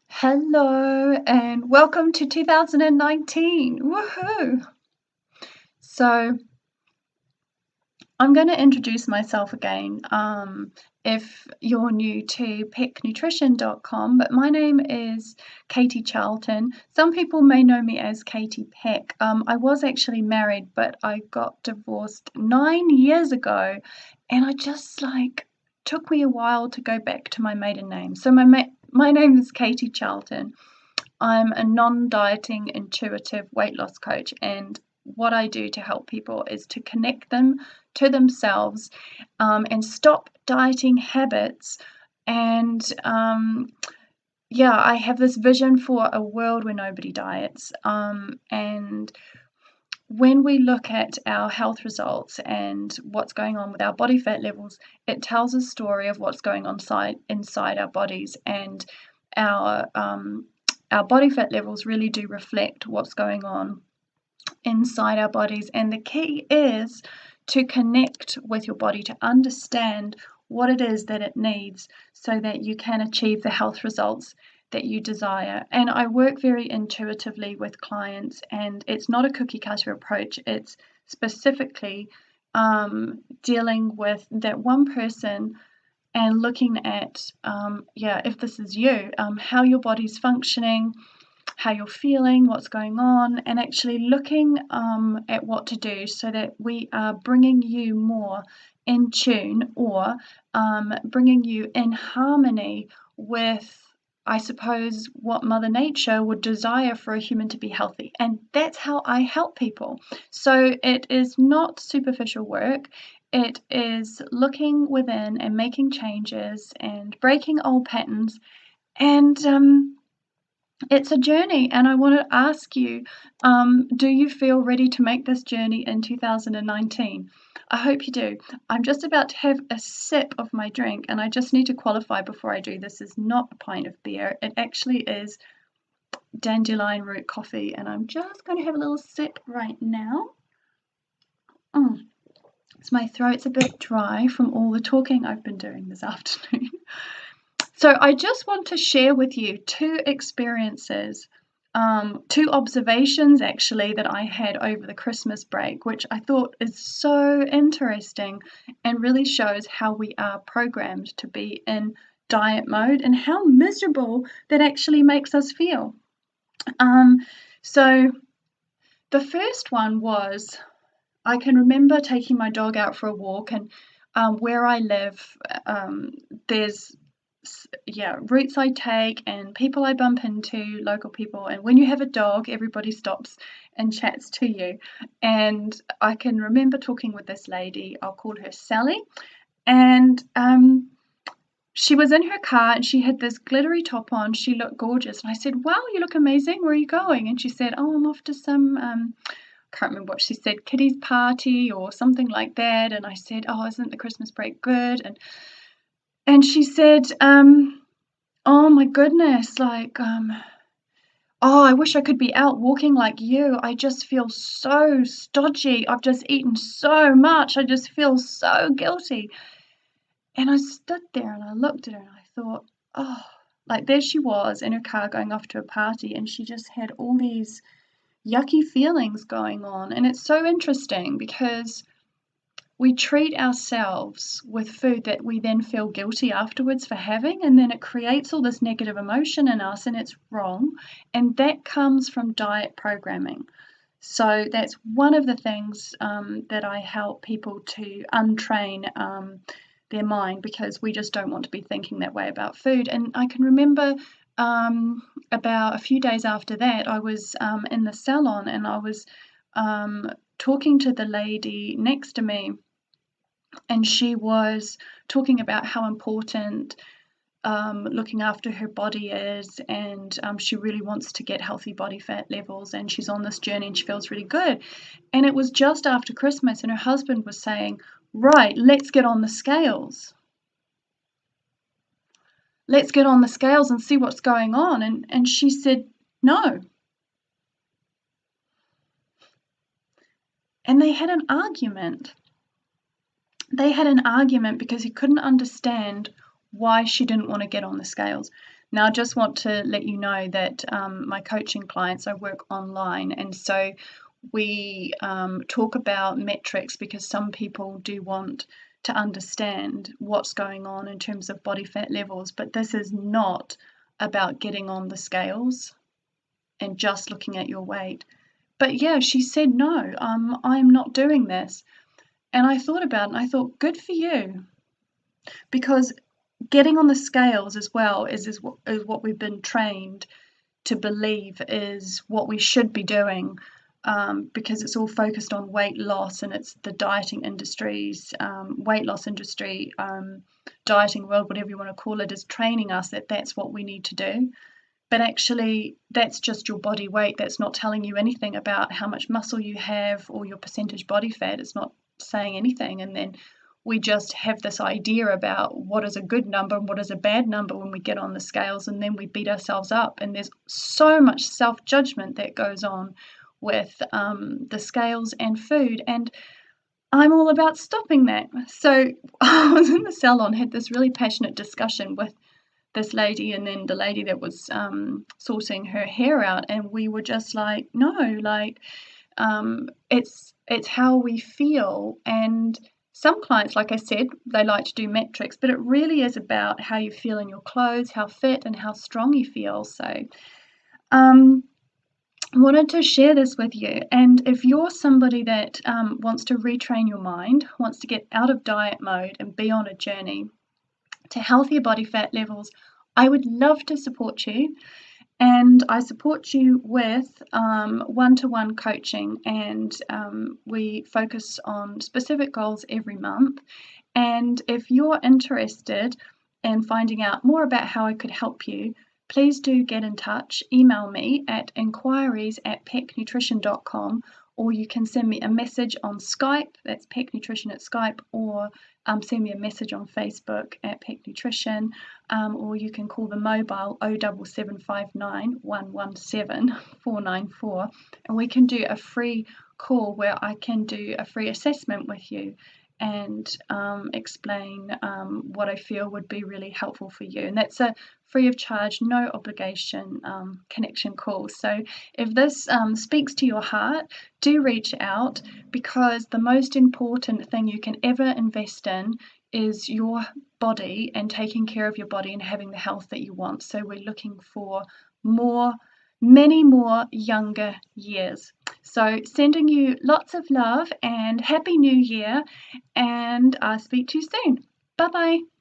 Hello and welcome to 2019. Woohoo! So, I'm going to introduce myself again. If you're new to pecknutrition.com, but my name is Katie Charlton. Some people may know me as Katie Peck. I was actually married, but I got divorced 9 years ago, and I just took me a while to go back to my maiden name. So my name is Katie Charlton. I'm a non-dieting intuitive weight loss coach, and what I do to help people is to connect them to themselves and stop dieting habits. And yeah, I have this vision for a world where nobody diets. And when we look at our health results and what's going on with our body fat levels, it tells a story of what's going on inside our bodies, and our our body fat levels really do reflect what's going on inside our bodies. And the key is to connect with your body, to understand what it is that it needs so that you can achieve the health results that you desire. And I work very intuitively with clients, and it's not a cookie cutter approach. It's specifically dealing with that one person and looking at, if this is you, how your body's functioning, how you're feeling, what's going on, and actually looking at what to do so that we are bringing you more in tune, or bringing you in harmony with, I suppose, what Mother Nature would desire for a human to be healthy. And that's how I help people. So it is not superficial work. It is looking within and making changes and breaking old patterns. And it's a journey, and I want to ask you, do you feel ready to make this journey in 2019? I hope you do. I'm just about to have a sip of my drink, and I just need to qualify before I do. This is not a pint of beer. It actually is dandelion root coffee, and I'm just going to have a little sip right now. So my throat's a bit dry from all the talking I've been doing this afternoon. So I just want to share with you two experiences, two observations actually that I had over the Christmas break, which I thought is so interesting and really shows how we are programmed to be in diet mode and how miserable that actually makes us feel. So the first one was, I can remember taking my dog out for a walk, and where I live, there's routes I take and people I bump into, local people. And when you have a dog, everybody stops and chats to you. And I can remember talking with this lady, I'll call her Sally, and she was in her car and she had this glittery top on. She looked gorgeous. And I said, "Wow, you look amazing. Where are you going?" And she said, "Oh, I'm off to some can't remember what she said, kiddies party or something like that." And I said, "Oh, isn't the Christmas break good?" And she said, "Oh my goodness, oh, I wish I could be out walking like you. I just feel so stodgy. I've just eaten so much. I just feel so guilty." And I stood there and I looked at her and I thought, oh, like there she was in her car going off to a party, and she just had all these yucky feelings going on. And it's so interesting because we treat ourselves with food that we then feel guilty afterwards for having, and then it creates all this negative emotion in us, and it's wrong. And that comes from diet programming. So that's one of the things that I help people to untrain their mind, because we just don't want to be thinking that way about food. And I can remember about a few days after that, I was in the salon, and I was talking to the lady next to me, and she was talking about how important looking after her body is, and she really wants to get healthy body fat levels, and she's on this journey and she feels really good. And it was just after Christmas, and her husband was saying, "Right, let's get on the scales. Let's get on the scales and see what's going on." And she said, "No." And they had an argument. They had an argument because he couldn't understand why she didn't want to get on the scales. Now, I just want to let you know that my coaching clients, I work online, and so we talk about metrics because some people do want to understand what's going on in terms of body fat levels, but this is not about getting on the scales and just looking at your weight. But yeah, she said, no, I'm not doing this. And I thought about it and I thought, good for you. Because getting on the scales as well is what we've been trained to believe is what we should be doing, because it's all focused on weight loss, and it's the dieting industries, weight loss industry, dieting world, whatever you want to call it, is training us that that's what we need to do. But actually, that's just your body weight. That's not telling you anything about how much muscle you have or your percentage body fat. It's not saying anything. And then we just have this idea about what is a good number and what is a bad number when we get on the scales, and then we beat ourselves up. And there's so much self-judgment that goes on with the scales and food. And I'm all about stopping that. So I was in the salon, had this really passionate discussion with this lady and then the lady that was sorting her hair out, and we were just like, no, like it's how we feel. And some clients, like I said, they like to do metrics, but it really is about how you feel in your clothes, how fit and how strong you feel. So wanted to share this with you. And if you're somebody that wants to retrain your mind, wants to get out of diet mode and be on a journey to healthier body fat levels, I would love to support you. And I support you with one-to-one coaching, and we focus on specific goals every month. And if you're interested in finding out more about how I could help you, please do get in touch. Email me at inquiries@pecknutrition.com, or you can send me a message on Skype, that's Peck Nutrition at Skype, or send me a message on Facebook at Peck Nutrition, or you can call the mobile 07759 117 494, and we can do a free call where I can do a free assessment with you and explain what I feel would be really helpful for you. And that's a free of charge, no obligation connection call. So if this speaks to your heart, do reach out, because the most important thing you can ever invest in is your body and taking care of your body and having the health that you want. So we're looking for many more younger years. So sending you lots of love and Happy New Year, and I'll speak to you soon. Bye bye.